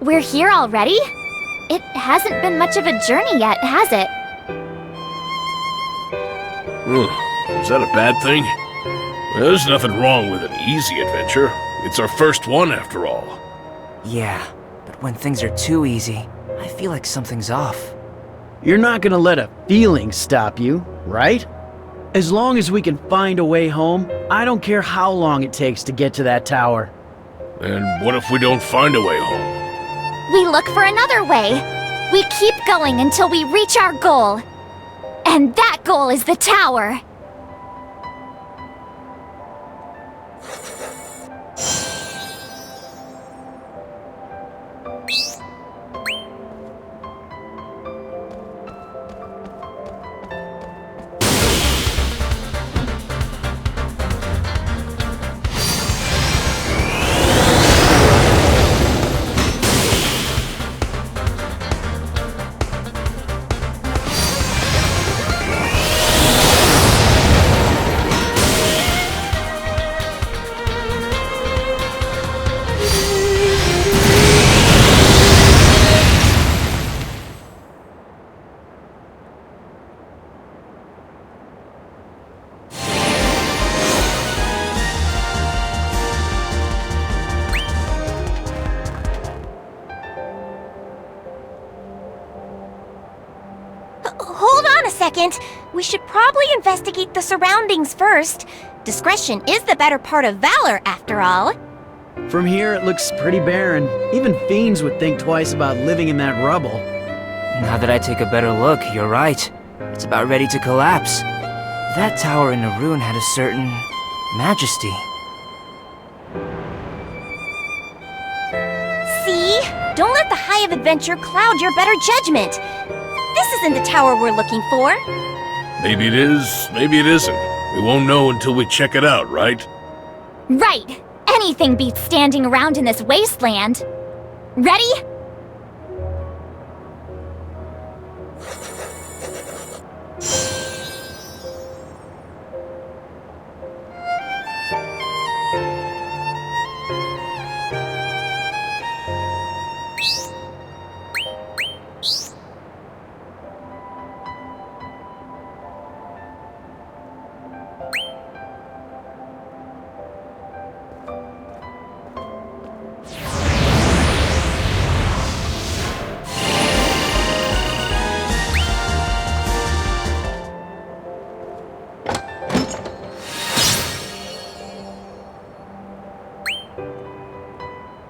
We're here already? It hasn't been much of a journey yet, has it? Is that a bad thing? There's nothing wrong with an easy adventure. It's our first one, after all. Yeah, but when things are too easy, I feel like something's off. You're not gonna let a feeling stop you, right? As long as we can find a way home, I don't care how long it takes to get to that tower. And what if we don't find a way home? We look for another way. We keep going until we reach our goal. And that goal is the tower. Hold on a second. We should probably investigate the surroundings first. Discretion is the better part of valor, after all. From here, it looks pretty barren. Even fiends would think twice about living in that rubble. Now that I take a better look, you're right. It's about ready to collapse. That tower in a ruin had a certain majesty. See? Don't let the high of adventure cloud your better judgment. This isn't the tower we're looking for. Maybe it is, maybe it isn't. We won't know until we check it out, right? Right! Anything beats standing around in this wasteland. Ready?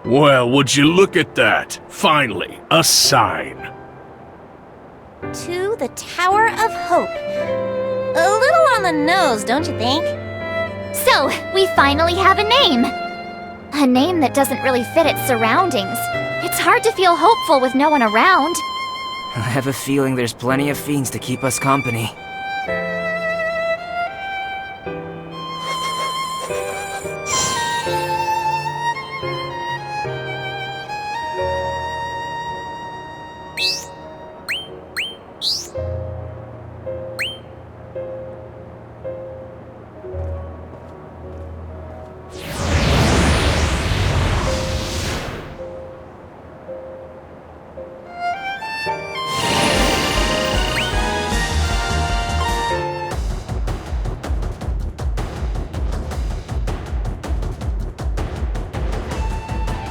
Well, would you look at that? Finally, a sign. To the Tower of Hope. A little on the nose, don't you think? So, we finally have a name. A name that doesn't really fit its surroundings. It's hard to feel hopeful with no one around. I have a feeling there's plenty of fiends to keep us company.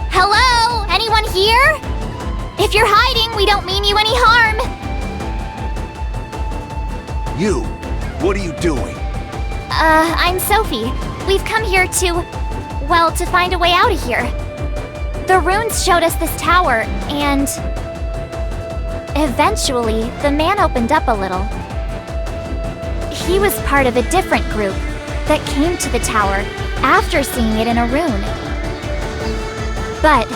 Hello? Anyone here? If you're hiding, we don't mean you any harm. You! What are you doing? I'm Sophie. We've come here to, well, to find a way out of here. The runes showed us this tower, and eventually, the man opened up a little. He was part of a different group that came to the tower after seeing it in a rune. But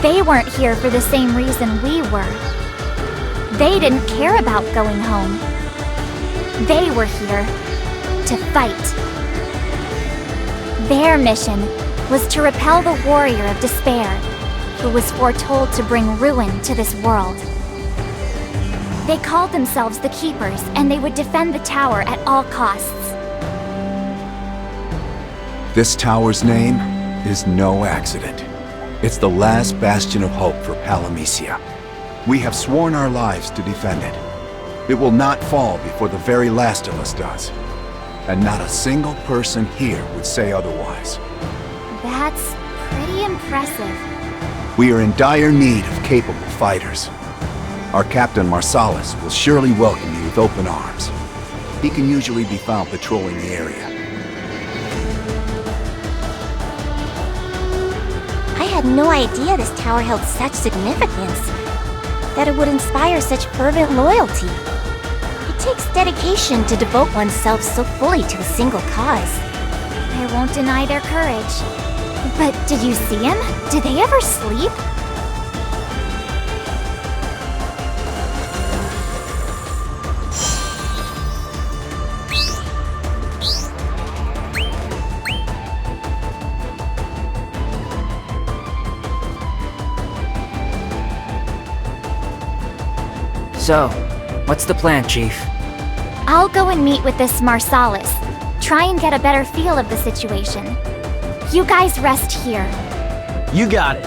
They weren't here for the same reason we were. They didn't care about going home. They were here to fight. Their mission was to repel the Warrior of Despair, who was foretold to bring ruin to this world. They called themselves the Keepers, and they would defend the tower at all costs. This tower's name is no accident. It's the last bastion of hope for Palamecia. We have sworn our lives to defend it. It will not fall before the very last of us does. And not a single person here would say otherwise. That's pretty impressive. We are in dire need of capable fighters. Our captain Marsalis will surely welcome you with open arms. He can usually be found patrolling the area. I had no idea this tower held such significance, that it would inspire such fervent loyalty. It takes dedication to devote oneself so fully to a single cause. I won't deny their courage. But did you see him? Did they ever sleep? So, what's the plan, Chief? I'll go and meet with this Marsalis. Try and get a better feel of the situation. You guys rest here. You got it.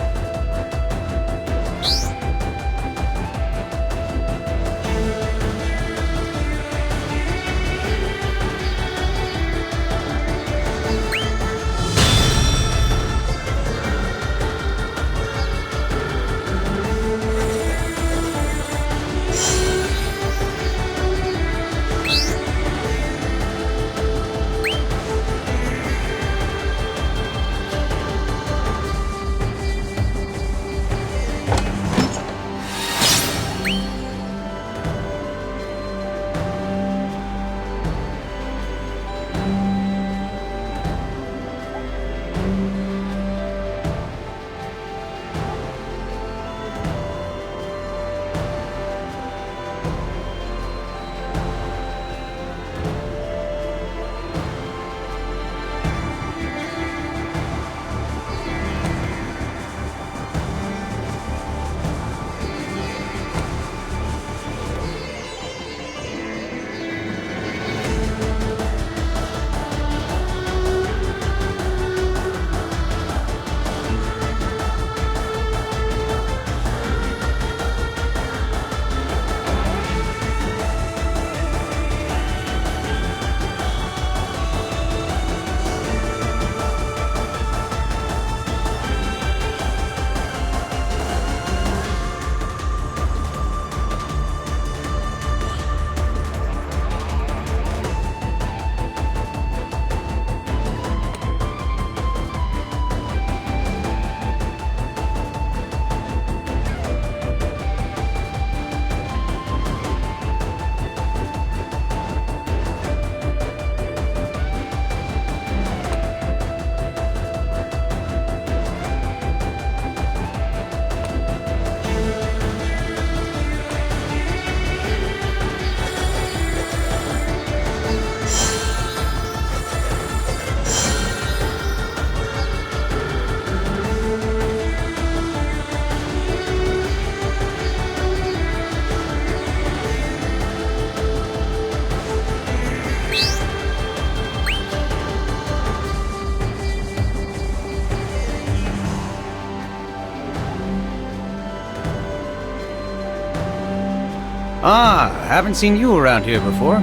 Ah, haven't seen you around here before.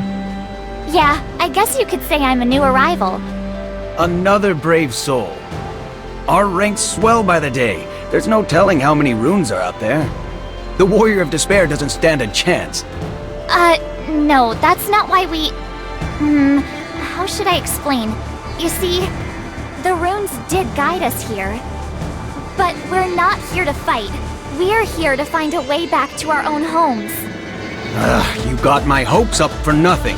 Yeah, I guess you could say I'm a new arrival. Another brave soul. Our ranks swell by the day. There's no telling how many runes are out there. The Warrior of Despair doesn't stand a chance. No, that's not why we... how should I explain? You see, the runes did guide us here. But we're not here to fight. We're here to find a way back to our own homes. You got my hopes up for nothing.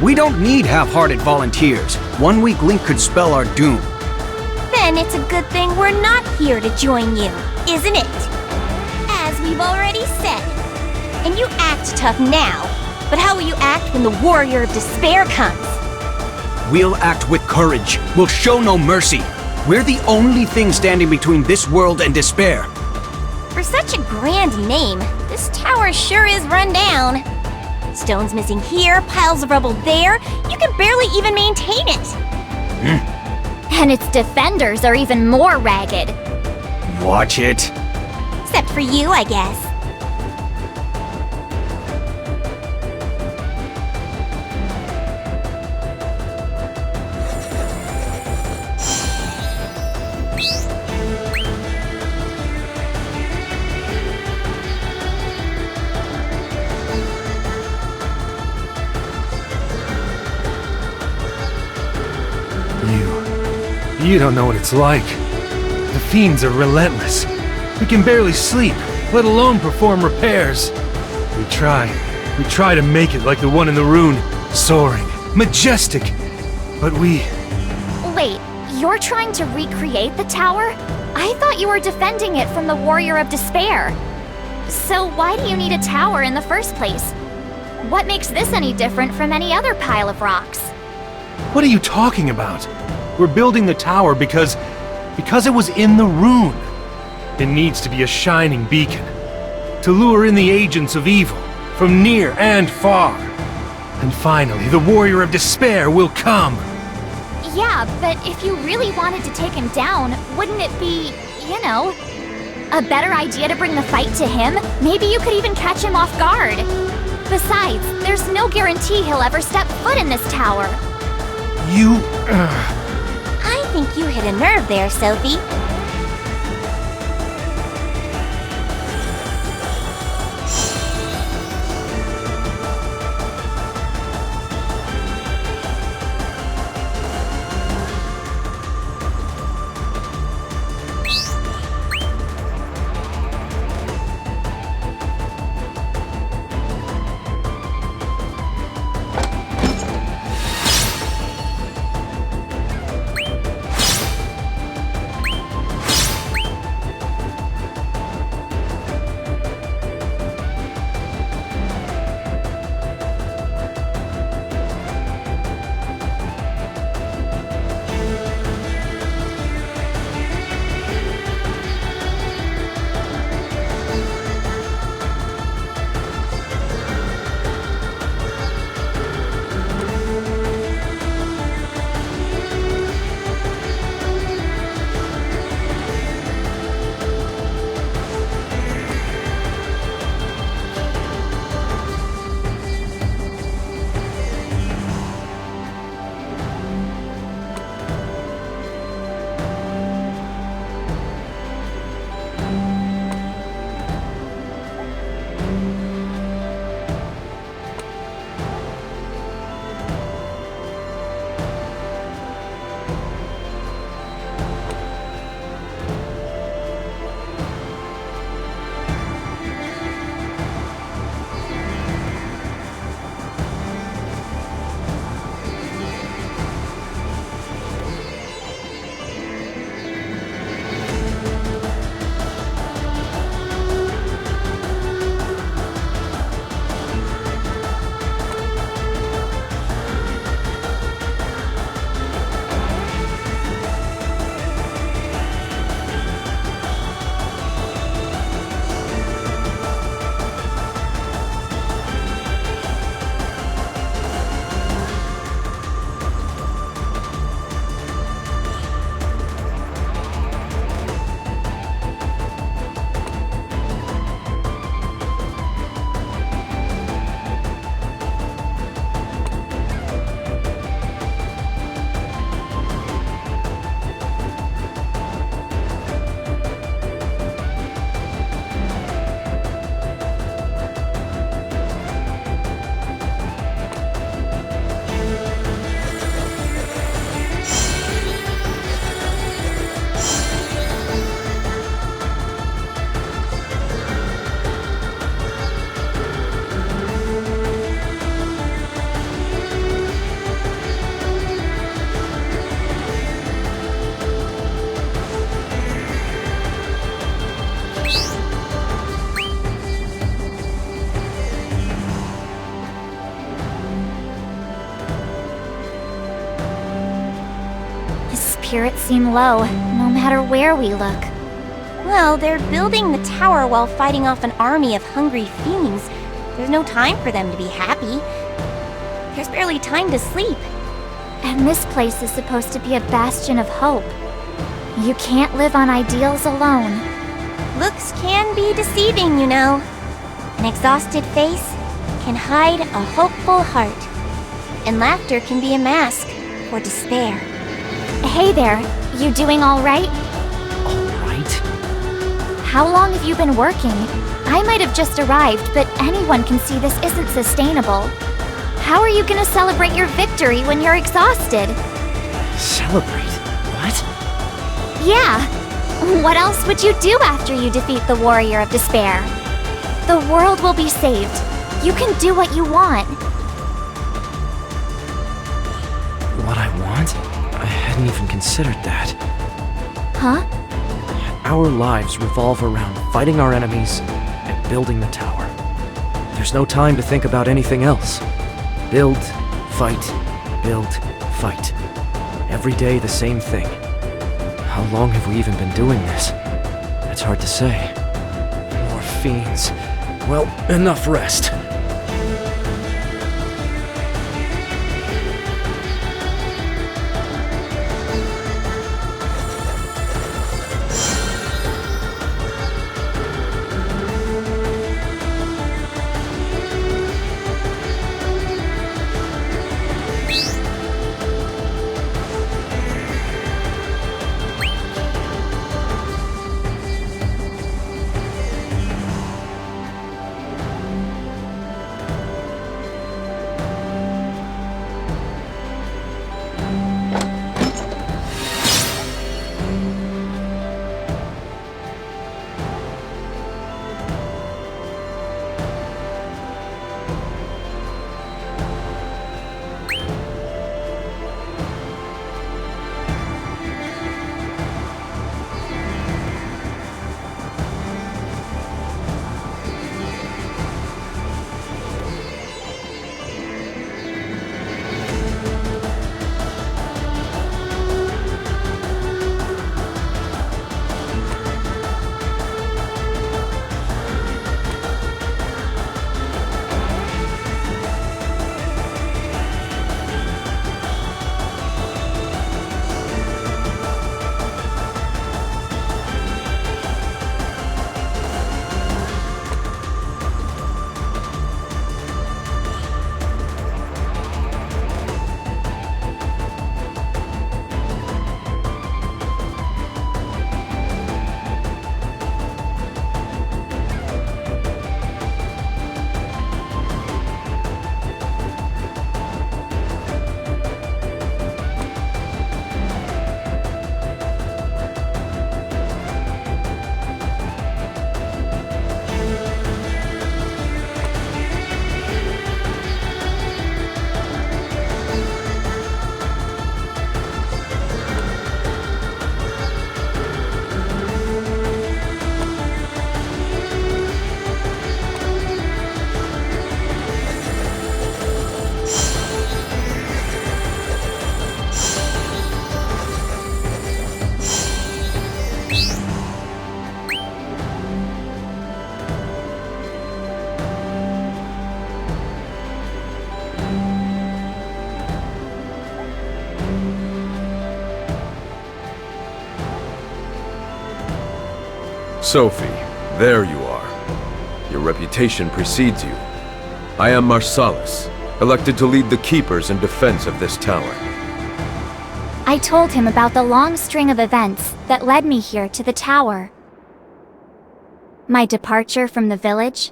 We don't need half-hearted volunteers. One weak link could spell our doom. Then it's a good thing we're not here to join you. isn't it? As we've already said. And you act tough now, but how will you act when the Warrior of Despair comes? We'll act with courage. We'll show no mercy. We're the only thing standing between this world and despair. For such a grand name, this tower sure is run down. Stones missing here, piles of rubble there. You can barely even maintain it. And its defenders are even more ragged. Watch it. Except for you, I guess. You don't know what it's like. The fiends are relentless. We can barely sleep, let alone perform repairs. We try to make it like the one in the rune, soaring, majestic. But we... Wait, you're trying to recreate the tower? I thought you were defending it from the Warrior of Despair. So why do you need a tower in the first place? What makes this any different from any other pile of rocks? What are you talking about? We're building the tower because it was in the rune. It needs to be a shining beacon, to lure in the agents of evil, from near and far. And finally, the Warrior of Despair will come. Yeah, but if you really wanted to take him down, wouldn't it be, you know, a better idea to bring the fight to him? Maybe you could even catch him off guard. Besides, there's no guarantee he'll ever step foot in this tower. You... I think you hit a nerve there, Sophie. spirits seem low, no matter where we look. Well, they're building the tower while fighting off an army of hungry fiends. There's no time for them to be happy. There's barely time to sleep. And this place is supposed to be a bastion of hope. You can't live on ideals alone. Looks can be deceiving, you know. An exhausted face can hide a hopeful heart. And laughter can be a mask for despair. Hey there, you doing all right? All right. How long have you been working? I might have just arrived, but anyone can see this isn't sustainable. How are you gonna celebrate your victory when you're exhausted? Celebrate? What? Yeah. What else would you do after you defeat the Warrior of Despair? The world will be saved. You can do what you want. What I want? I hadn't even considered that. Huh? Our lives revolve around fighting our enemies and building the tower. There's no time to think about anything else. Build, fight, build, fight. Every day the same thing. How long have we even been doing this? It's hard to say. More fiends. Well, enough rest. Sophie, there you are. Your reputation precedes you. I am Marsalis, elected to lead the Keepers in defense of this tower. I told him about the long string of events that led me here to the tower. My departure from the village,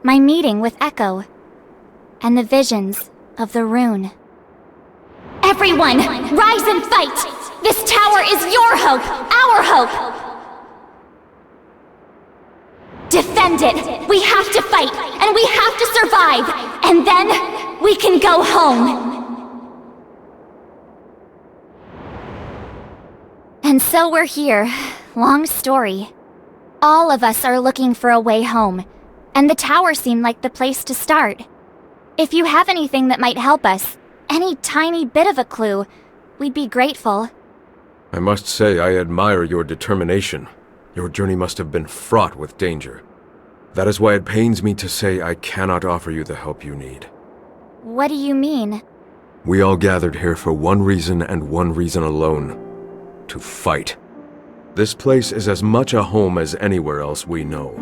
my meeting with Echo, and the visions of the rune. Everyone, rise and fight! This tower is your hope, our hope! Defend it! We have to fight, and we have to survive! And then, we can go home! And so we're here. Long story. All of us are looking for a way home, and the tower seemed like the place to start. If you have anything that might help us, any tiny bit of a clue, we'd be grateful. I must say I admire your determination. Your journey must have been fraught with danger. That is why it pains me to say I cannot offer you the help you need. What do you mean? We all gathered here for one reason and one reason alone. To fight. This place is as much a home as anywhere else we know.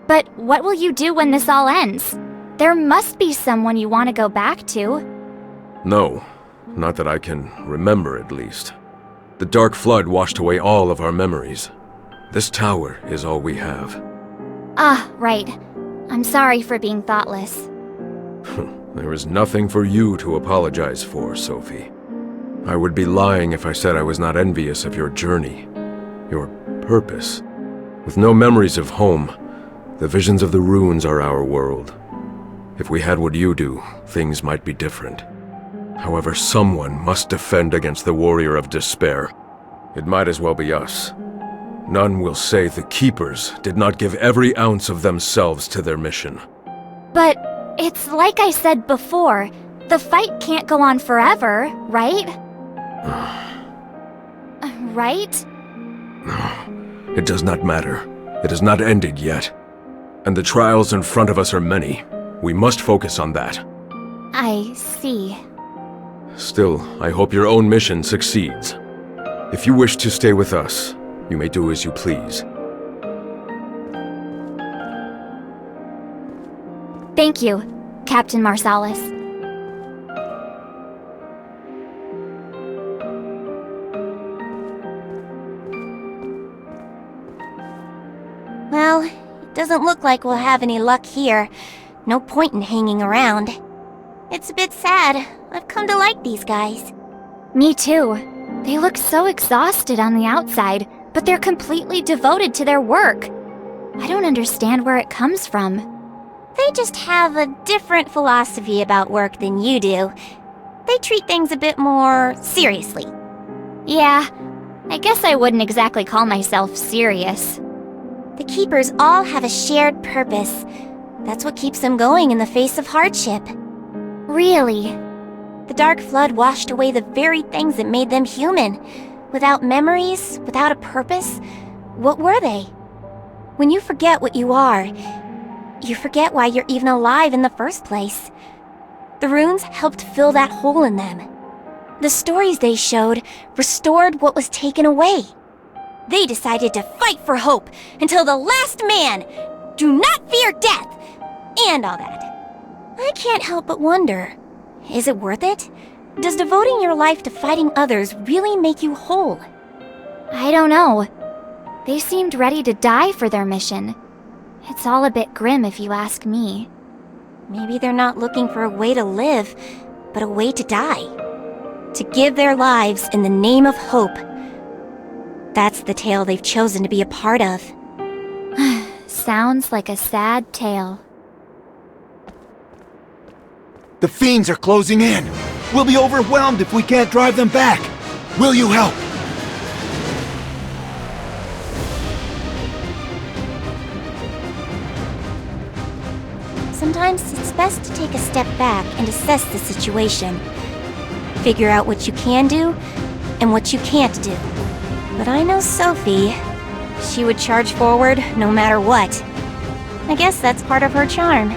But what will you do when this all ends? There must be someone you want to go back to. No, not that I can remember at least. The Dark Flood washed away all of our memories. This tower is all we have. Ah, right. I'm sorry for being thoughtless. There is nothing for you to apologize for, Sophie. I would be lying if I said I was not envious of your journey, your purpose. With no memories of home, the visions of the ruins are our world. If we had what you do, things might be different. However, someone must defend against the Warrior of Despair. It might as well be us. None will say the Keepers did not give every ounce of themselves to their mission. But it's like I said before, the fight can't go on forever, right? Right? It does not matter. It has not ended yet. And the trials in front of us are many. We must focus on that. I see. Still, I hope your own mission succeeds. If you wish to stay with us, you may do as you please. Thank you, Captain Marsalis. Well, it doesn't look like we'll have any luck here. No point in hanging around. It's a bit sad. I've come to like these guys. Me too. They look so exhausted on the outside, but they're completely devoted to their work. I don't understand where it comes from. They just have a different philosophy about work than you do. They treat things a bit more seriously. Yeah, I guess I wouldn't exactly call myself serious. The Keepers all have a shared purpose. That's what keeps them going in the face of hardship. Really? The Dark Flood washed away the very things that made them human. Without memories, without a purpose, what were they? When you forget what you are, you forget why you're even alive in the first place. The runes helped fill that hole in them. The stories they showed restored what was taken away. They decided to fight for hope until the last man. Do not fear death! And all that. I can't help but wonder, is it worth it? Does devoting your life to fighting others really make you whole? I don't know. They seemed ready to die for their mission. It's all a bit grim if you ask me. Maybe they're not looking for a way to live, but a way to die. To give their lives in the name of hope. That's the tale they've chosen to be a part of. Sounds like a sad tale. The fiends are closing in. We'll be overwhelmed if we can't drive them back. Will you help? Sometimes it's best to take a step back and assess the situation. Figure out what you can do and what you can't do. But I know Sophie. She would charge forward no matter what. I guess that's part of her charm.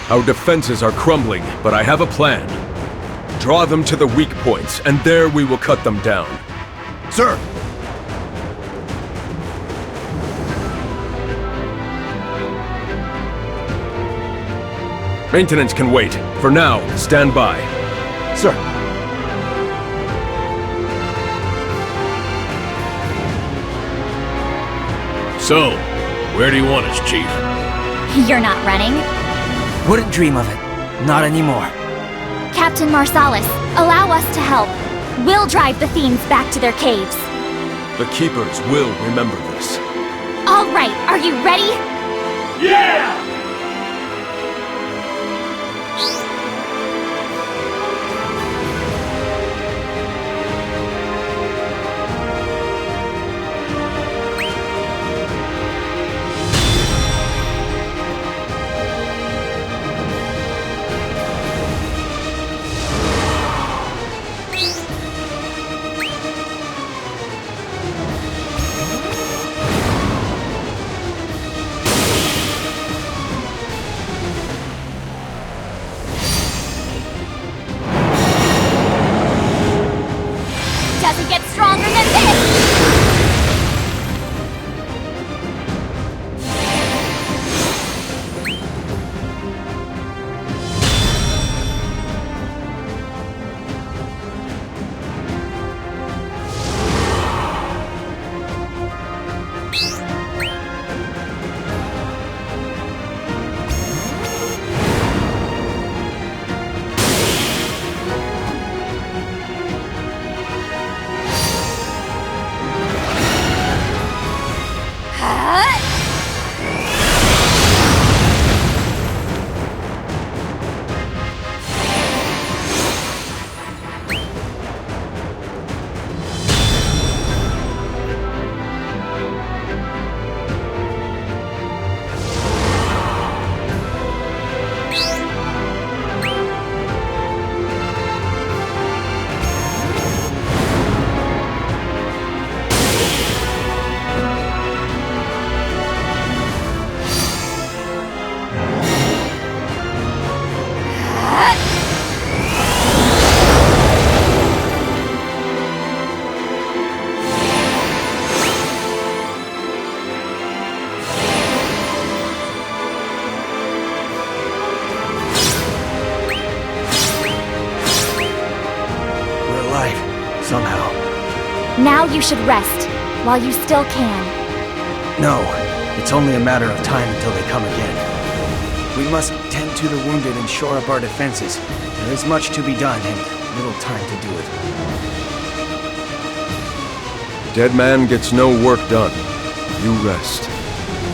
Our defenses are crumbling, but I have a plan. Draw them to the weak points, and there we will cut them down. Sir! Maintenance can wait. For now, stand by. Sir! So, where do you want us, Chief? You're not running? Wouldn't dream of it. Not anymore. Captain Marsalis, allow us to help. We'll drive the fiends back to their caves. The Keepers will remember this. All right, are you ready? Yeah! Doesn't get stronger than this! Somehow. Now you should rest, while you still can. No, it's only a matter of time until they come again. We must tend to the wounded and shore up our defenses. There is much to be done and little time to do it. Dead man gets no work done. You rest.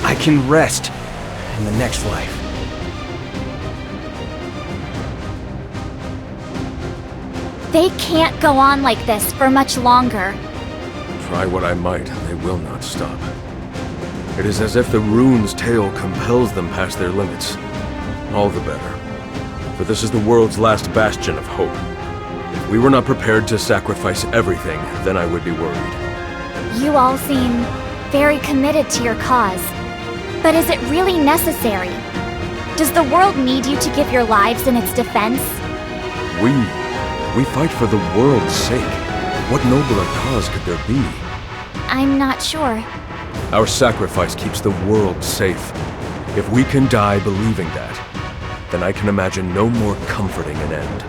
I can rest in the next life. They can't go on like this for much longer. Try what I might, they will not stop. It is as if the rune's tale compels them past their limits. All the better. For this is the world's last bastion of hope. If we were not prepared to sacrifice everything, then I would be worried. You all seem very committed to your cause. But is it really necessary? Does the world need you to give your lives in its defense? We fight for the world's sake. What nobler cause could there be? I'm not sure. Our sacrifice keeps the world safe. If we can die believing that, then I can imagine no more comforting an end.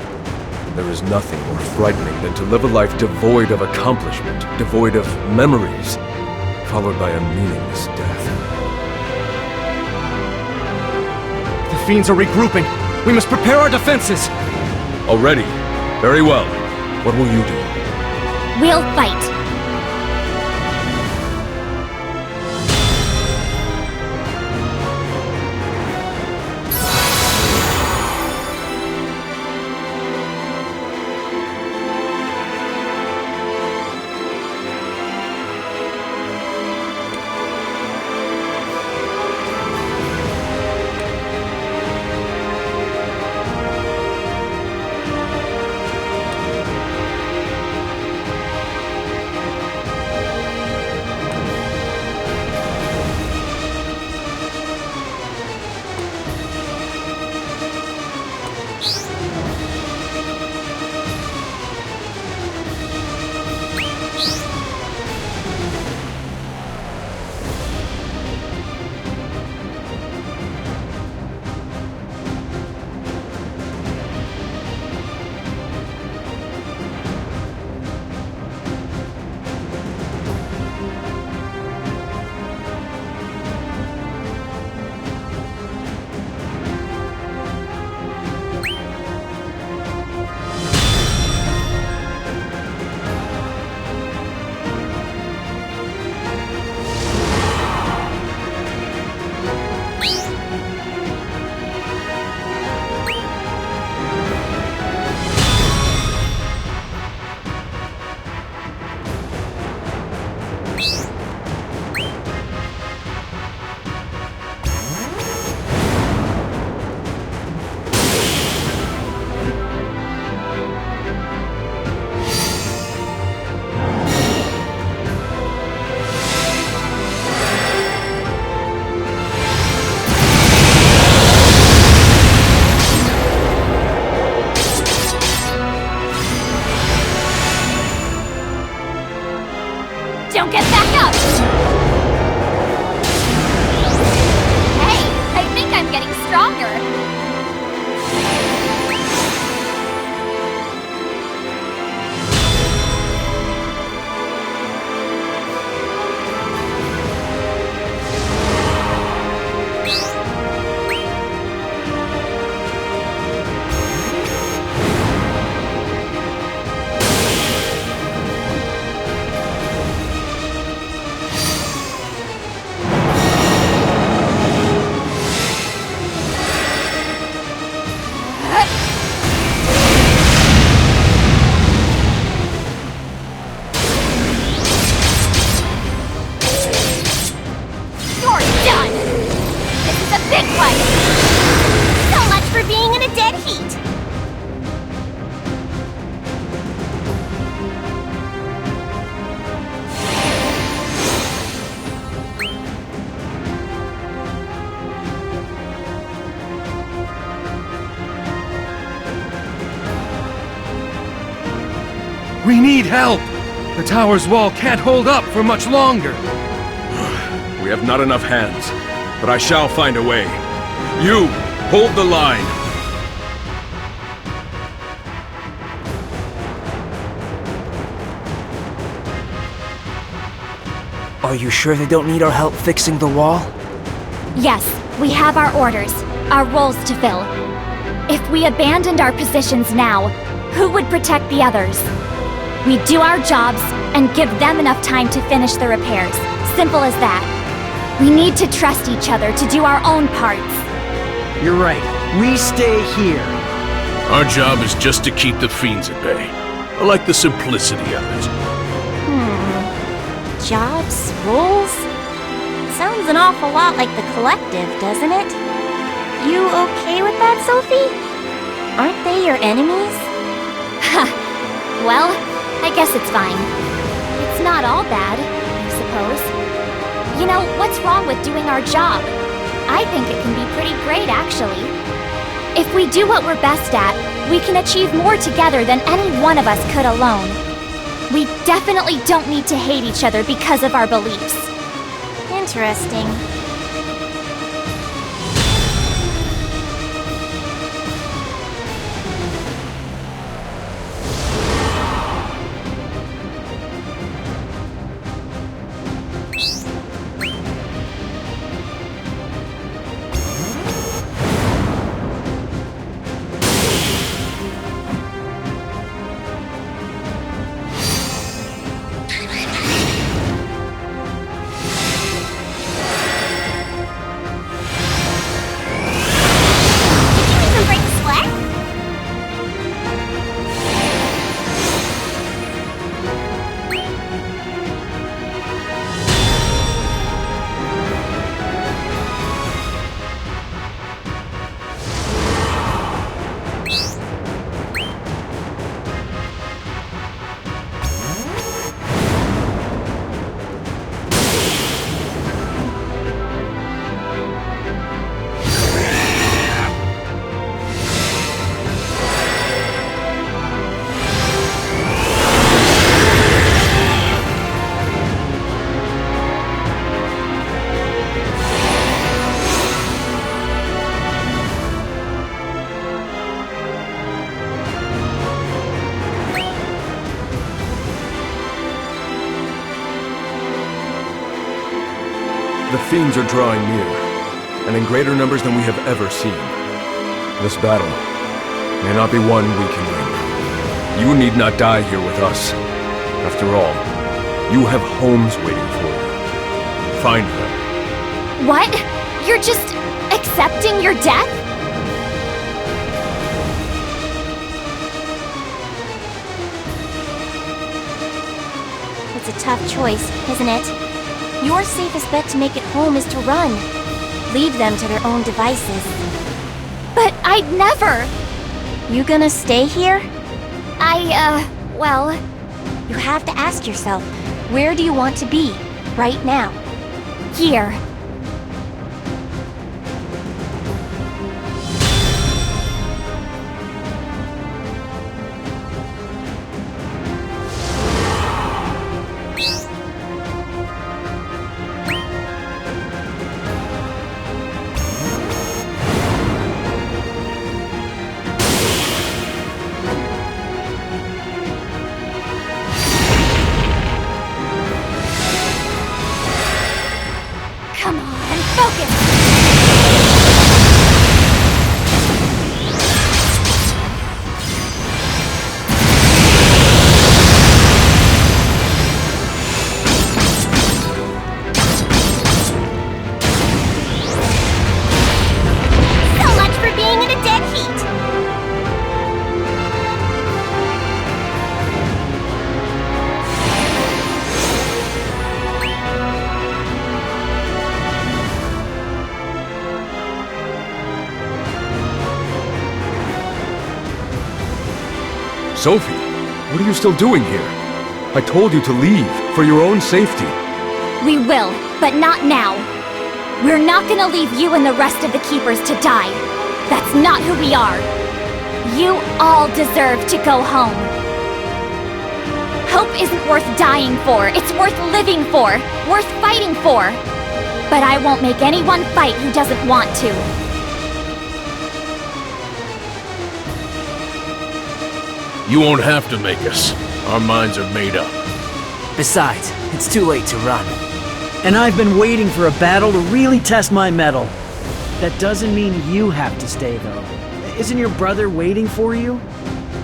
There is nothing more frightening than to live a life devoid of accomplishment, devoid of memories, followed by a meaningless death. The fiends are regrouping. We must prepare our defenses. Already? Very well. What will you do? We'll fight. We need help! The tower's wall can't hold up for much longer. We have not enough hands, but I shall find a way. You, hold the line. Are you sure they don't need our help fixing the wall? Yes, we have our orders, our roles to fill. If we abandoned our positions now, who would protect the others? We do our jobs and give them enough time to finish the repairs. Simple as that. We need to trust each other to do our own parts. You're right. We stay here. Our job is just to keep the fiends at bay. I like the simplicity of it. Jobs? Roles? Sounds an awful lot like the collective, doesn't it? You okay with that, Sophie? Aren't they your enemies? Well, I guess it's fine. It's not all bad, I suppose. You know, what's wrong with doing our job? I think it can be pretty great, actually. If we do what we're best at, we can achieve more together than any one of us could alone. We definitely don't need to hate each other because of our beliefs. Interesting. The fiends are drawing near, and in greater numbers than we have ever seen. This battle may not be one we can win. You need not die here with us. After all, you have homes waiting for you. Find them. What? You're just accepting your death? It's a tough choice, isn't it? Your safest bet to make it home is to run. Leave them to their own devices. But I'd never! You gonna stay here? Well... You have to ask yourself, where do you want to be, right now? Here. Come on, focus! So much for being in a dead heat! Sophie, what are you still doing here? I told you to leave, for your own safety. We will, but not now. We're not gonna leave you and the rest of the Keepers to die. That's not who we are. You all deserve to go home. Hope isn't worth dying for. It's worth living for. Worth fighting for. But I won't make anyone fight who doesn't want to. You won't have to make us. Our minds are made up. Besides, it's too late to run. And I've been waiting for a battle to really test my mettle. That doesn't mean you have to stay, though. Isn't your brother waiting for you?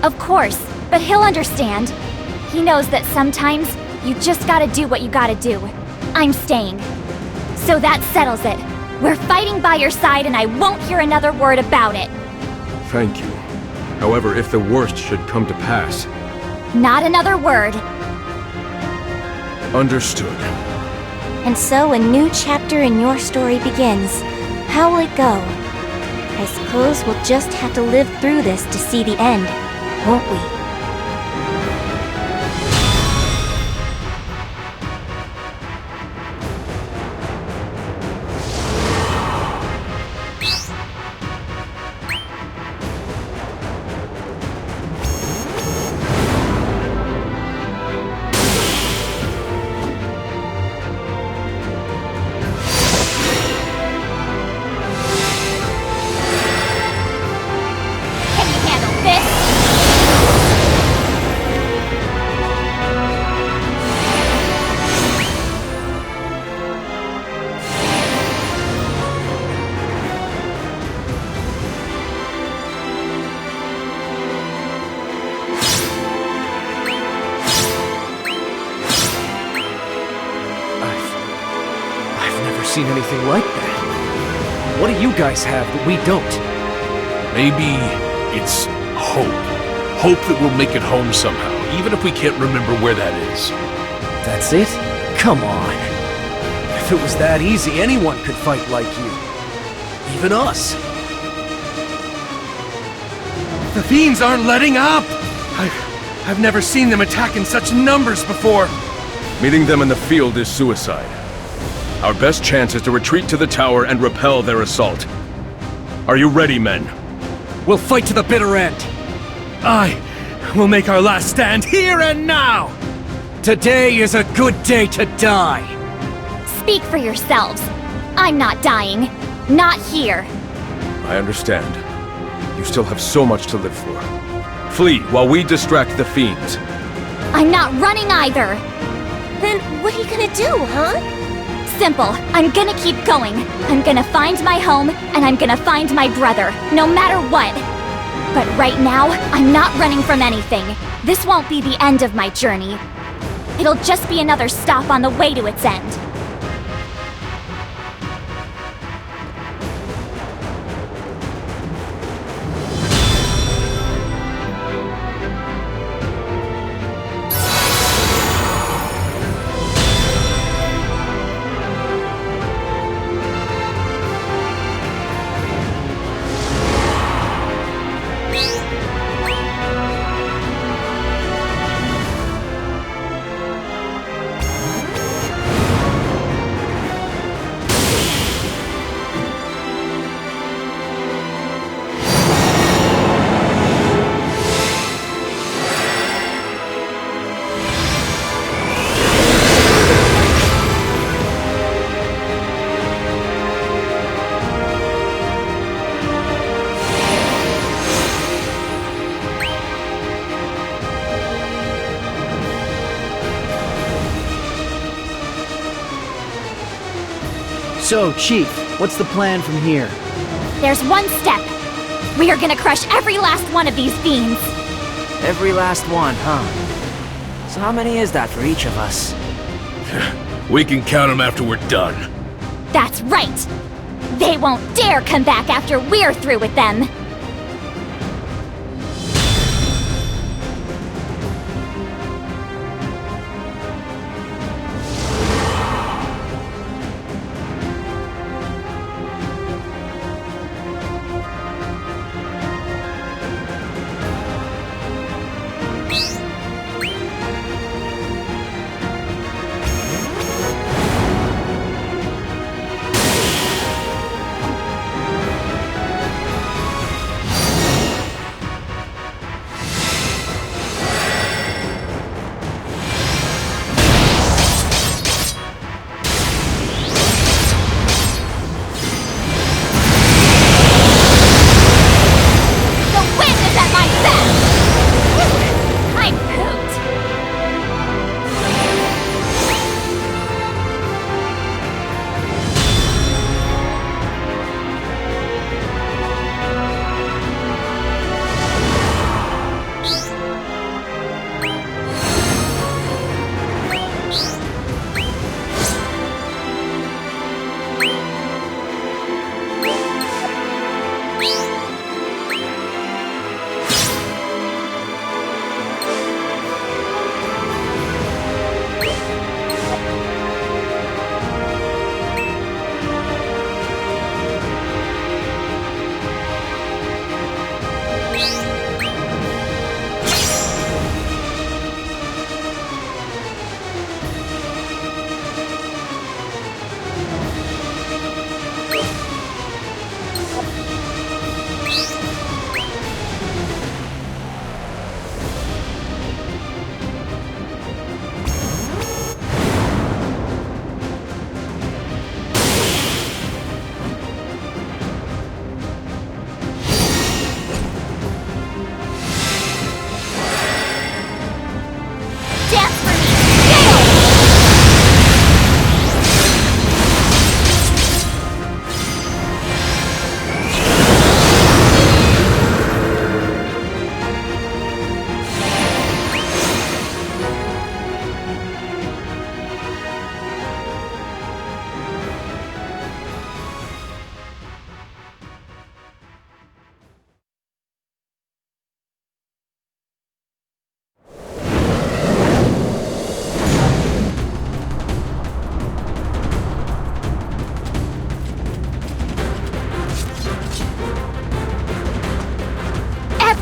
Of course, but he'll understand. He knows that sometimes you just gotta do what you gotta do. I'm staying. So that settles it. We're fighting by your side and I won't hear another word about it. Thank you. However, if the worst should come to pass... Not another word. Understood. And so a new chapter in your story begins. How will it go? I suppose we'll just have to live through this to see the end, won't we? Seen anything like that. What do you guys have that we don't? Maybe it's hope. Hope that we'll make it home somehow, even if we can't remember where that is. That's it? Come on. If it was that easy, anyone could fight like you. Even us. The fiends aren't letting up! I've never seen them attack in such numbers before. Meeting them in the field is suicide. Our best chance is to retreat to the tower and repel their assault. Are you ready, men? We'll fight to the bitter end. I will make our last stand here and now! Today is a good day to die. Speak for yourselves. I'm not dying. Not here. I understand. You still have so much to live for. Flee while we distract the fiends. I'm not running either. Then what are you gonna do, huh? Simple. I'm gonna keep going. I'm gonna find my home, and I'm gonna find my brother, no matter what. But right now, I'm not running from anything. This won't be the end of my journey. It'll just be another stop on the way to its end. So, Chief, what's the plan from here? There's one step. We are gonna crush every last one of these fiends. Every last one, huh? So how many is that for each of us? We can count them after we're done. That's right. They won't dare come back after we're through with them.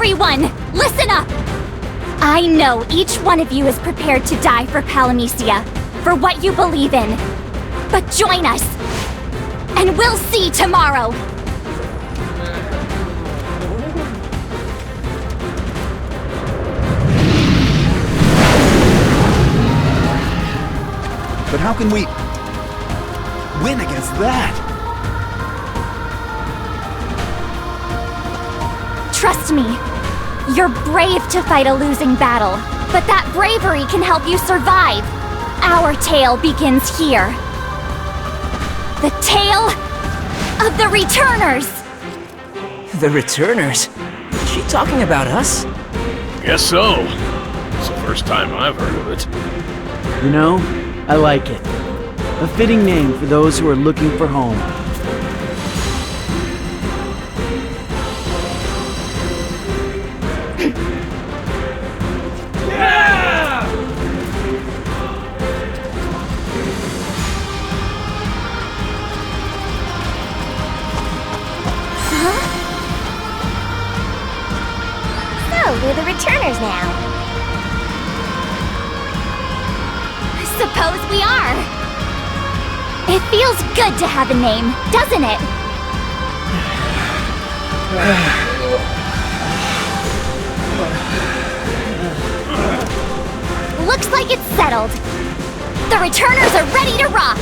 Everyone, listen up! I know each one of you is prepared to die for Palamecia, for what you believe in. But join us, and we'll see tomorrow! But how can we win against that? Trust me, you're brave to fight a losing battle, but that bravery can help you survive. Our tale begins here. The tale of the Returners! The Returners? Is she talking about us? Guess so. It's the first time I've heard of it. You know, I like it. A fitting name for those who are looking for home. So, we're the Returners now. Suppose we are. It feels good to have a name, doesn't it? Looks like it's settled. The Returners are ready to rock.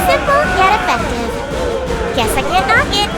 Simple yet effective. Guess I can't knock it.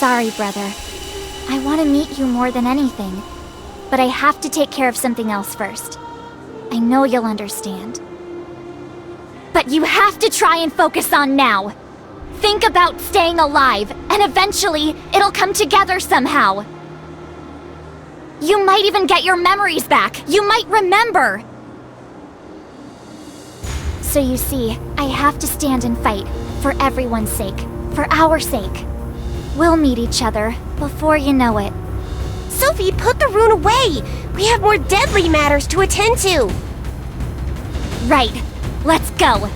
Sorry, brother. I want to meet you more than anything, but I have to take care of something else first. I know you'll understand. But you have to try and focus on now. Think about staying alive, and eventually, it'll come together somehow. You might even get your memories back. You might remember. So you see, I have to stand and fight, for everyone's sake, for our sake. We'll meet each other before you know it. Sophie, put the rune away! We have more deadly matters to attend to! Right. Let's go.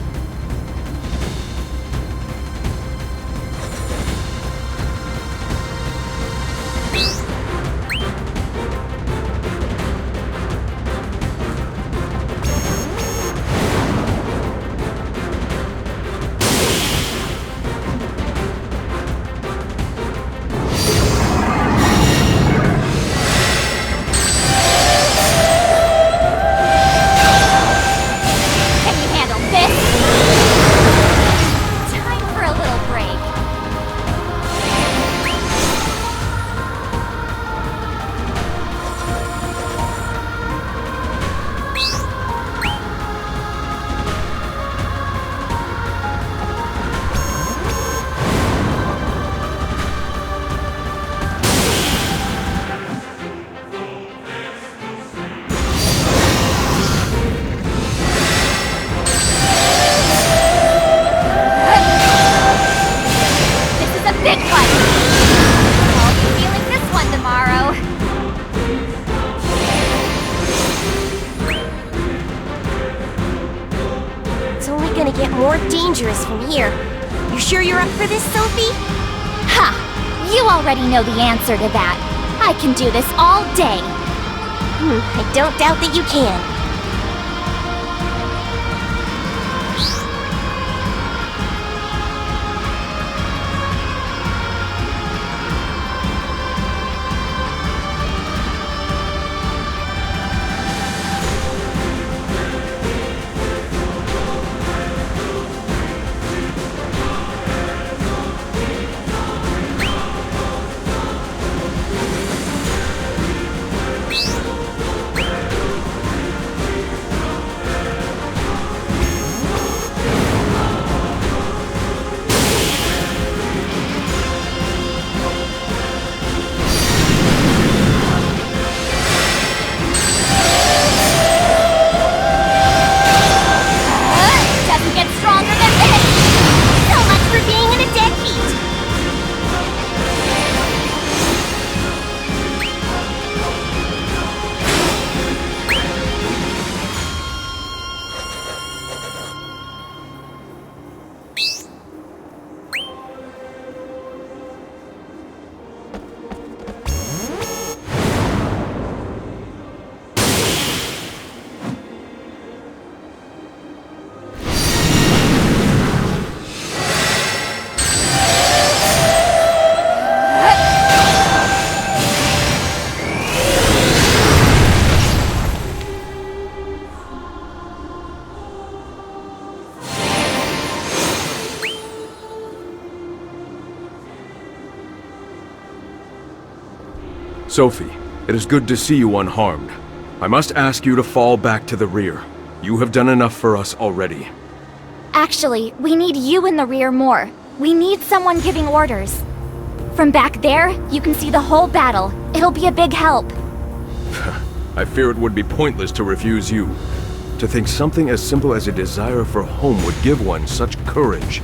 Dangerous from here. You sure you're up for this, Sophie? Ha! You already know the answer to that. I can do this all day. I don't doubt that you can. Sophie, it is good to see you unharmed. I must ask you to fall back to the rear. You have done enough for us already. Actually, we need you in the rear more. We need someone giving orders. From back there, you can see the whole battle. It'll be a big help. I fear it would be pointless to refuse you. To think something as simple as a desire for home would give one such courage.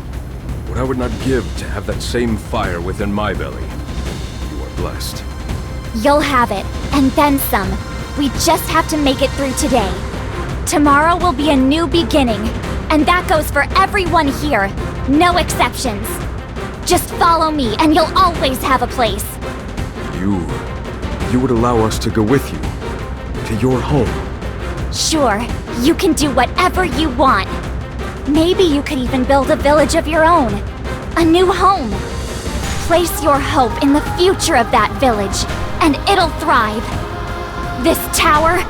What I would not give to have that same fire within my belly. You are blessed. You'll have it, and then some. We just have to make it through today. Tomorrow will be a new beginning, and that goes for everyone here. No exceptions. Just follow me, and you'll always have a place. You would allow us to go with you? To your home? Sure, you can do whatever you want. Maybe you could even build a village of your own. A new home. Place your hope in the future of that village, and it'll thrive. This tower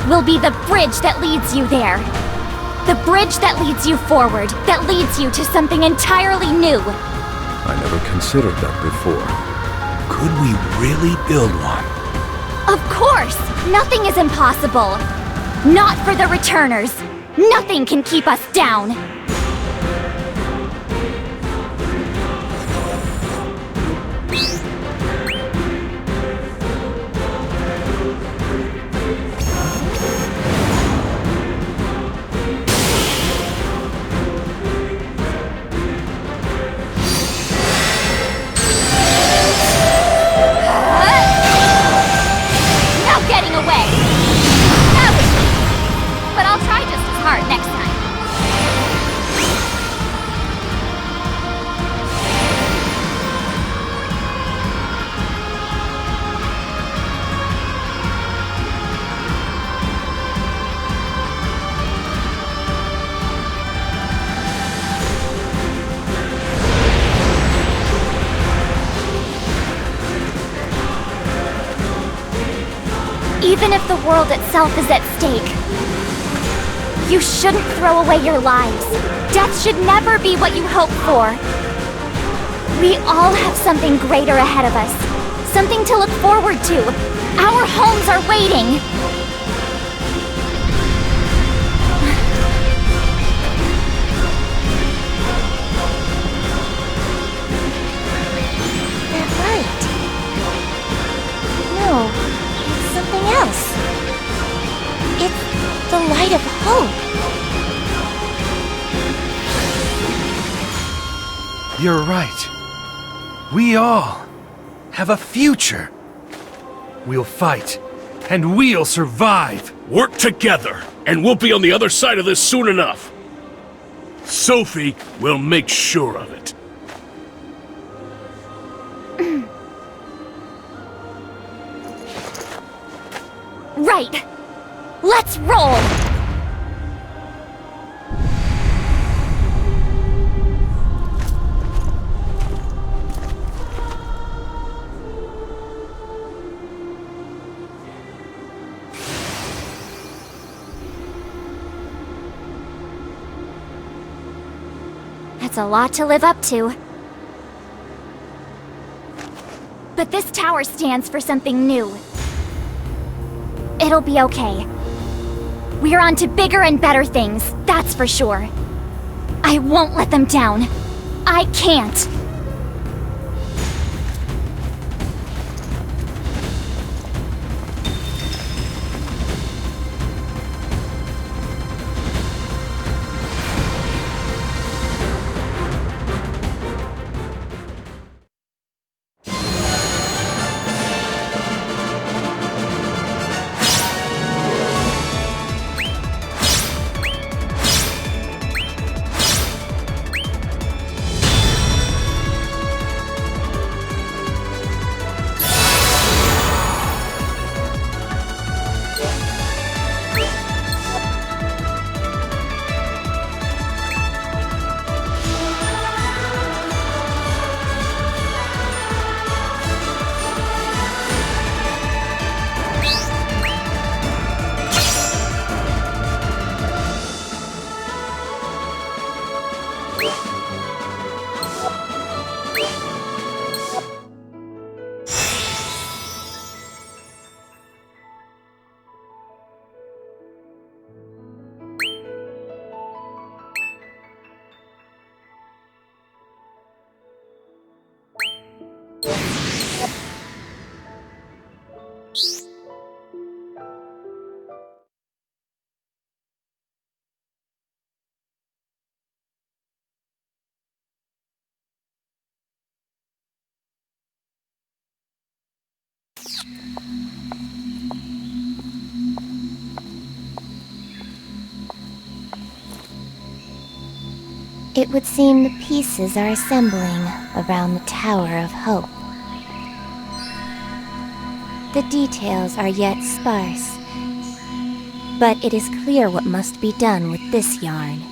will be the bridge that leads you there. The bridge that leads you forward, that leads you to something entirely new. I never considered that before. Could we really build one? Of course! Nothing is impossible. Not for the returners. Nothing can keep us down. Next time. Even if the world itself is at stake, you shouldn't throw away your lives. Death should never be what you hope for. We all have something greater ahead of us. Something to look forward to. Our homes are waiting. They're right. No, it's something else. It's the light of hope. You're right. We all have a future. We'll fight, and we'll survive. Work together, and we'll be on the other side of this soon enough. Sophie will make sure of it. Right. Let's roll! That's a lot to live up to. But this tower stands for something new. It'll be okay. We're on to bigger and better things, that's for sure. I won't let them down. I can't. It would seem the pieces are assembling around the Tower of Hope. The details are yet sparse, but it is clear what must be done with this yarn.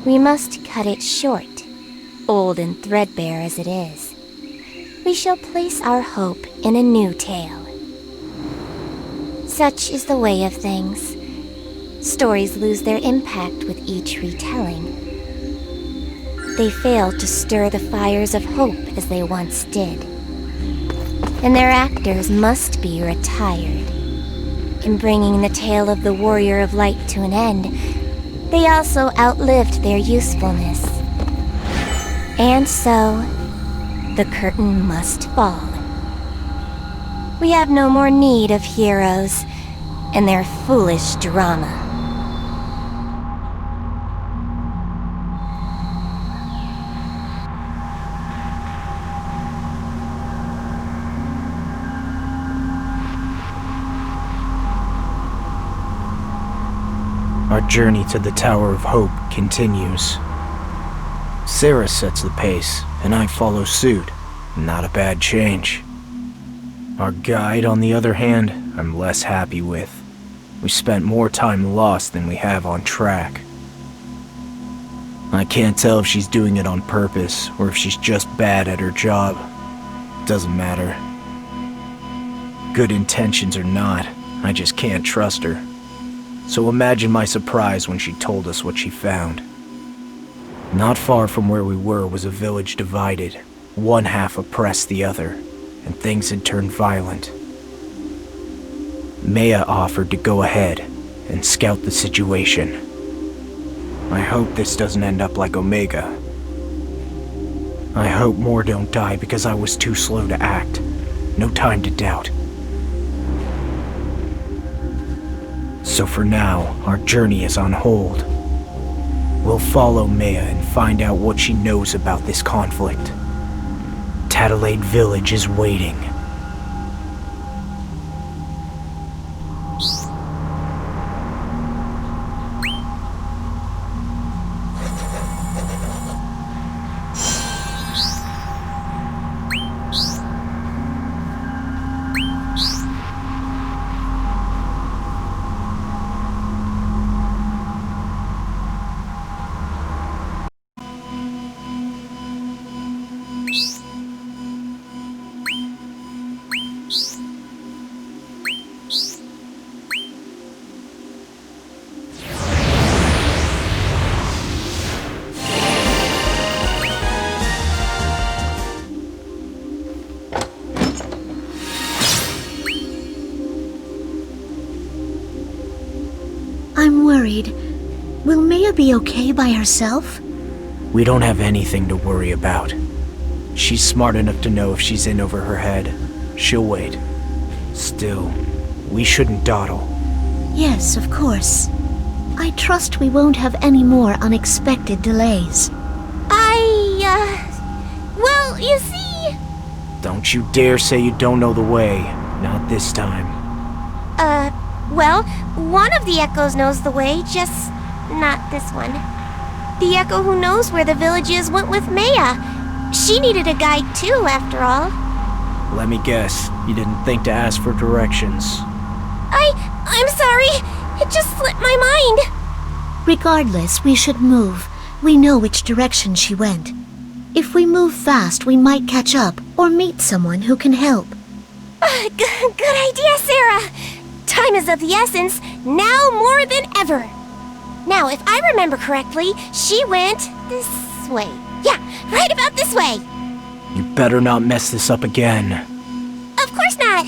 We must cut it short, old and threadbare as it is. We shall place our hope in a new tale. Such is the way of things. Stories lose their impact with each retelling. They fail to stir the fires of hope as they once did. And their actors must be retired. In bringing the tale of the Warrior of Light to an end, they also outlived their usefulness. And so, the curtain must fall. We have no more need of heroes and their foolish drama. Our journey to the Tower of Hope continues. Sarah sets the pace, and I follow suit. Not a bad change. Our guide, on the other hand, I'm less happy with. We spent more time lost than we have on track. I can't tell if she's doing it on purpose, or if she's just bad at her job. Doesn't matter. Good intentions or not, I just can't trust her. So imagine my surprise when she told us what she found. Not far from where we were was a village divided. One half oppressed the other, and things had turned violent. Maya offered to go ahead and scout the situation. I hope this doesn't end up like Omega. I hope more don't die because I was too slow to act. No time to doubt. So for now, our journey is on hold. We'll follow Maya and find out what she knows about this conflict. Tattalade Village is waiting. I'm worried. Will Maya be okay by herself? We don't have anything to worry about. She's smart enough to know if she's in over her head. She'll wait. Still, we shouldn't dawdle. Yes, of course. I trust we won't have any more unexpected delays. Well, you see... Don't you dare say you don't know the way. Not this time. Well, one of the Echoes knows the way, just not this one. The Echo who knows where the village is went with Maya. She needed a guide too, after all. Let me guess, you didn't think to ask for directions. I'm sorry. It just slipped my mind. Regardless, we should move. We know which direction she went. If we move fast, we might catch up, or meet someone who can help. Good idea, Sarah. Time is of the essence, now more than ever. Now, if I remember correctly, she went this way. Yeah, right about this way. You better not mess this up again. Of course not.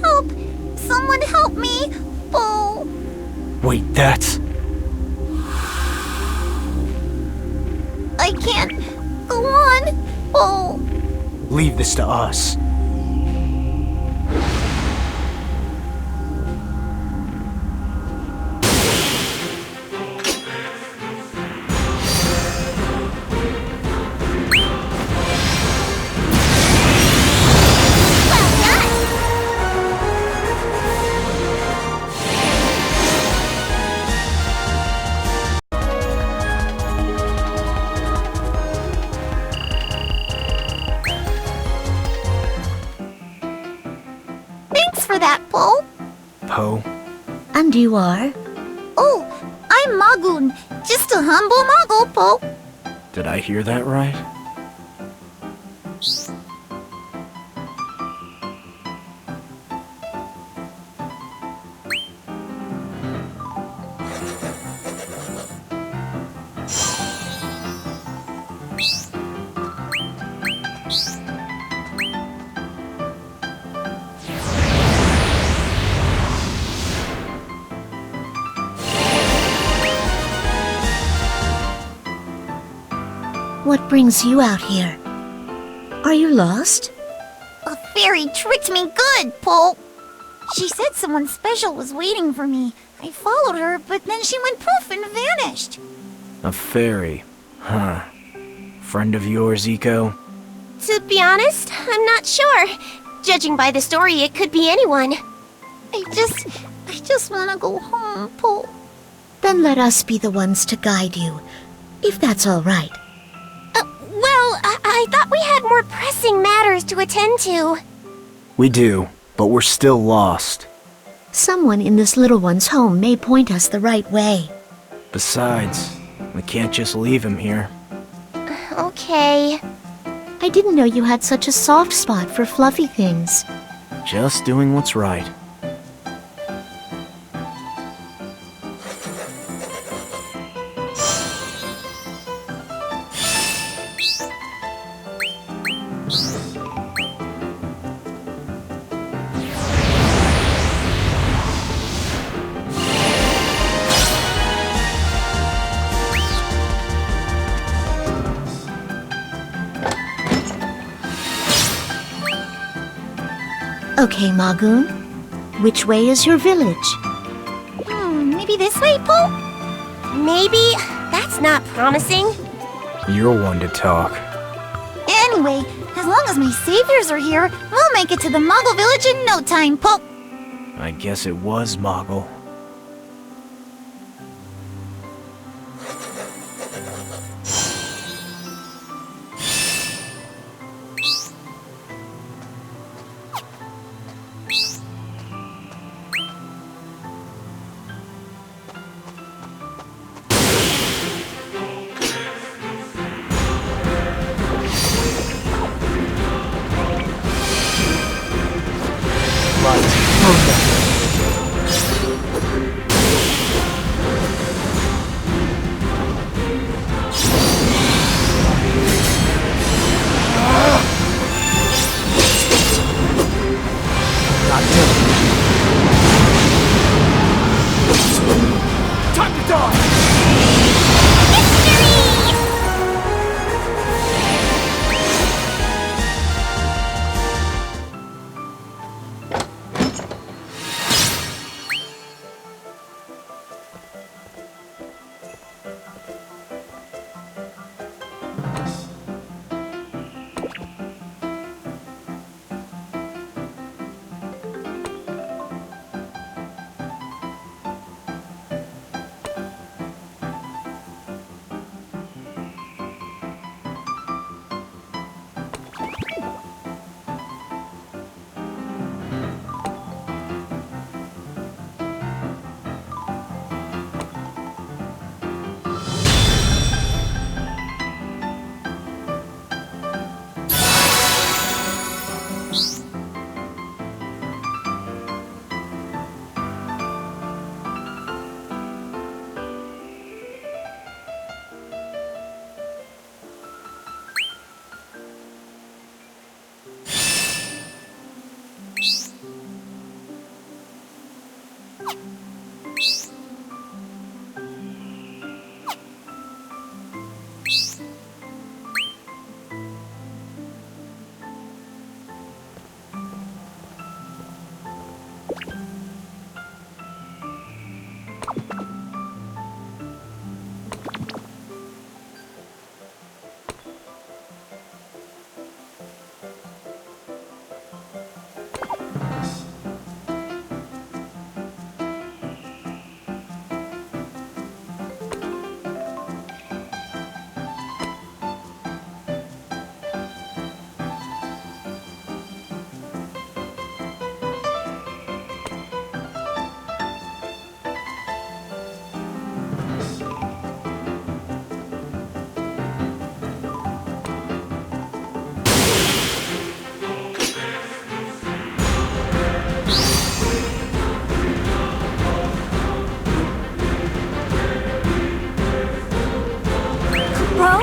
Help! Someone help me! Oh! Wait, that's... I can't go on. Oh. Leave this to us. Thanks for that, Po. Poe? And you are? Oh, I'm Magoon. Just a humble Muggle, Po. Did I hear that right? What brings you out here? Are you lost? A fairy tricked me good, Po. She said someone special was waiting for me. I followed her, but then she went poof and vanished. A fairy? Huh. Friend of yours, Eco? To be honest, I'm not sure. Judging by the story, it could be anyone. I just want to go home, Po. Then let us be the ones to guide you, if that's all right. Well, I thought we had more pressing matters to attend to. We do, but we're still lost. Someone in this little one's home may point us the right way. Besides, we can't just leave him here. Okay. I didn't know you had such a soft spot for fluffy things. Just doing what's right. Okay, Magoon. Which way is your village? Maybe this way, Po? Maybe. That's not promising. You're one to talk. Anyway, as long as my saviors are here, we'll make it to the Muggle village in no time, Po. I guess it was Moggle.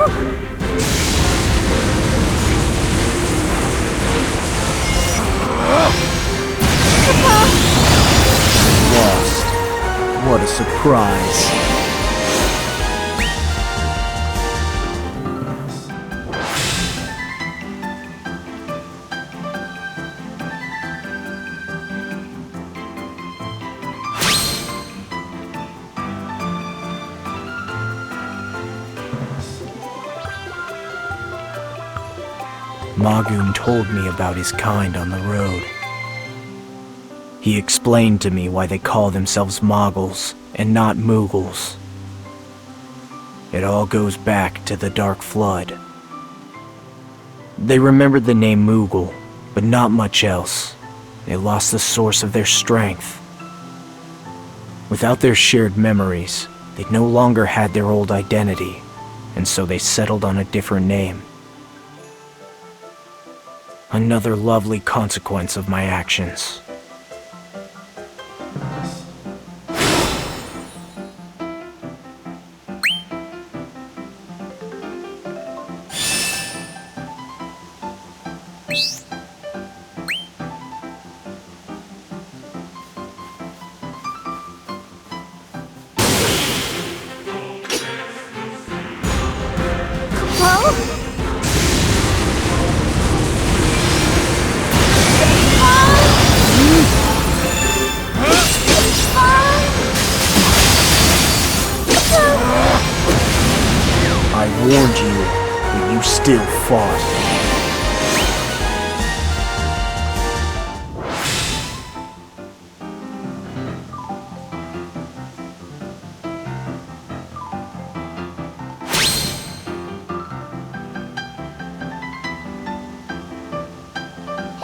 Lost. What a surprise. Magoon told me about his kind on the road. He explained to me why they call themselves Moggles and not Moogles. It all goes back to the Dark Flood. They remembered the name Moogle, but not much else. They lost the source of their strength. Without their shared memories, they no longer had their old identity, and so they settled on a different name. Another lovely consequence of my actions. I warned you, but you still fought.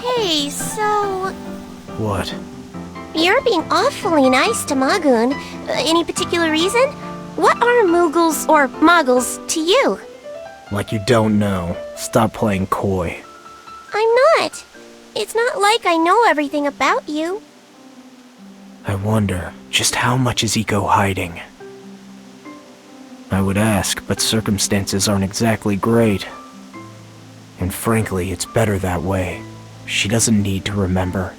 Hey, so... What? You're being awfully nice to Magoon. Any particular reason? What are Moogles or Moggles to you? Like you don't know. Stop playing coy. I'm not. It's not like I know everything about you. I wonder, just how much is Eco hiding? I would ask, but circumstances aren't exactly great. And frankly, it's better that way. She doesn't need to remember.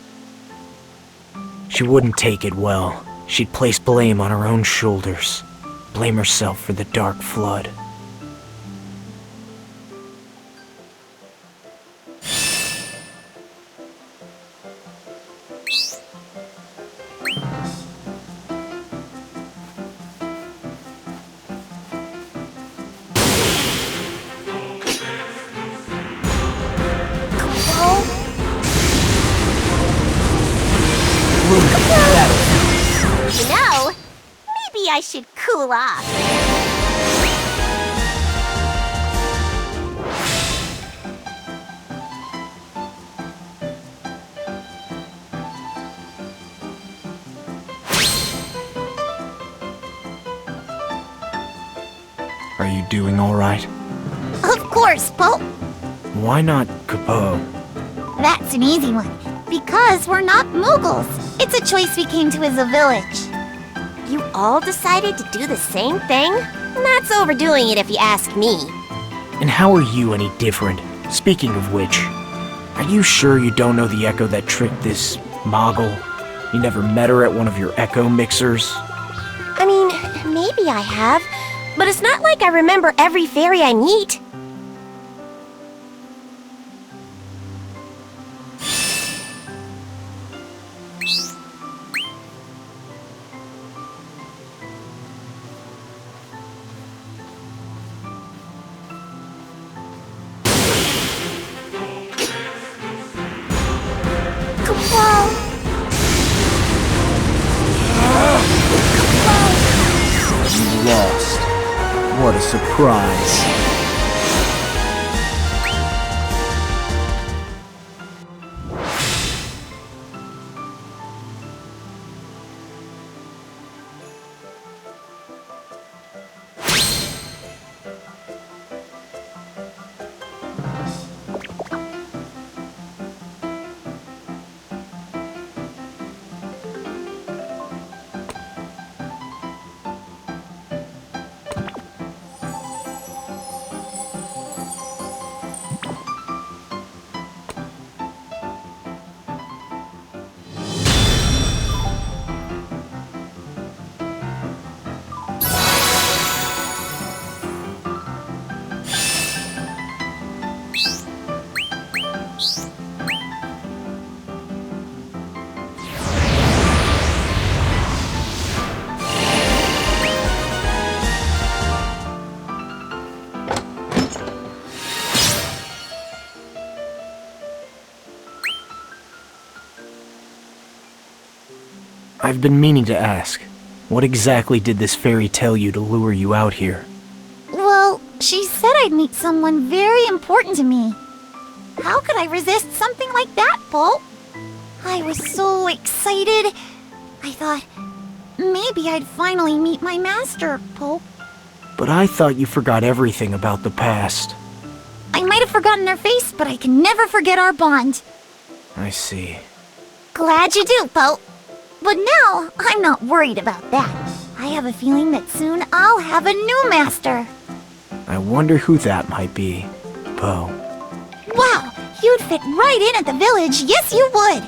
She wouldn't take it well. She'd place blame on her own shoulders. Blame herself for the Dark Flood. You know, maybe I should cool off. Are you doing alright? Of course, Pope. Why not Capo? That's an easy one. Because we're not Moogles. It's a choice we came to as a village. You all decided to do the same thing? That's overdoing it if you ask me. And how are you any different? Speaking of which, are you sure you don't know the Echo that tricked this Moggle? You never met her at one of your Echo mixers? I mean, maybe I have, but it's not like I remember every fairy I meet. Lost. What a surprise. I've been meaning to ask. What exactly did this fairy tell you to lure you out here? Well, she said I'd meet someone very important to me. How could I resist something like that, Po? I was so excited. I thought, maybe I'd finally meet my master, Po. But I thought you forgot everything about the past. I might have forgotten her face, but I can never forget our bond. I see. Glad you do, Po. But now, I'm not worried about that. I have a feeling that soon I'll have a new master. I wonder who that might be, Po. Wow, you'd fit right in at the village, yes you would!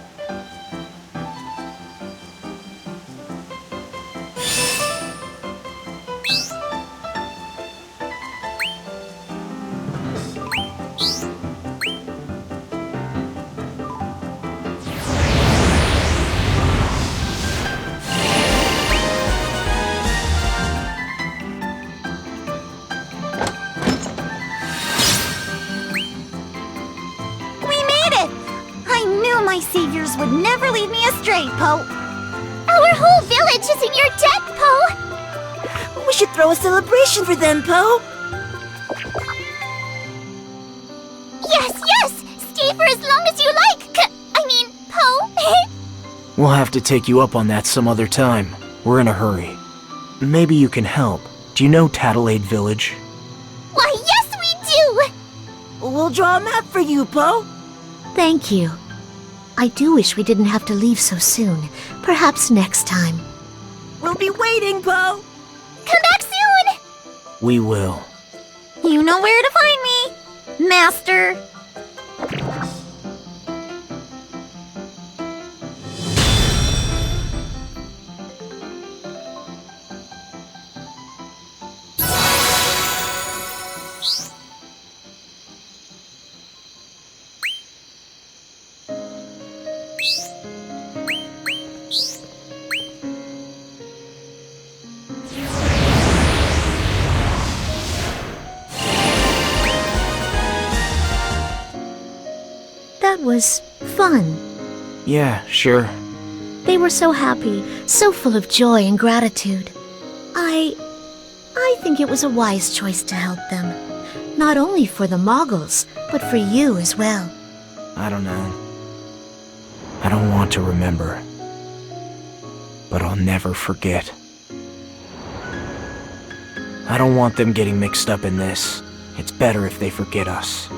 My saviors would never lead me astray, Po. Our whole village is in your debt, Po. We should throw a celebration for them, Po. Yes! Stay for as long as you like. Po. We'll have to take you up on that some other time. We're in a hurry. Maybe you can help. Do you know Tattleade Village? Why, yes we do! We'll draw a map for you, Po. Thank you. I do wish we didn't have to leave so soon. Perhaps next time. We'll be waiting, Po. Come back soon! We will. You know where to find me, Master. That was fun. Yeah, sure. They were so happy, so full of joy and gratitude. I think it was a wise choice to help them. Not only for the Moggles, but for you as well. I don't know. I don't want to remember. But I'll never forget. I don't want them getting mixed up in this. It's better if they forget us.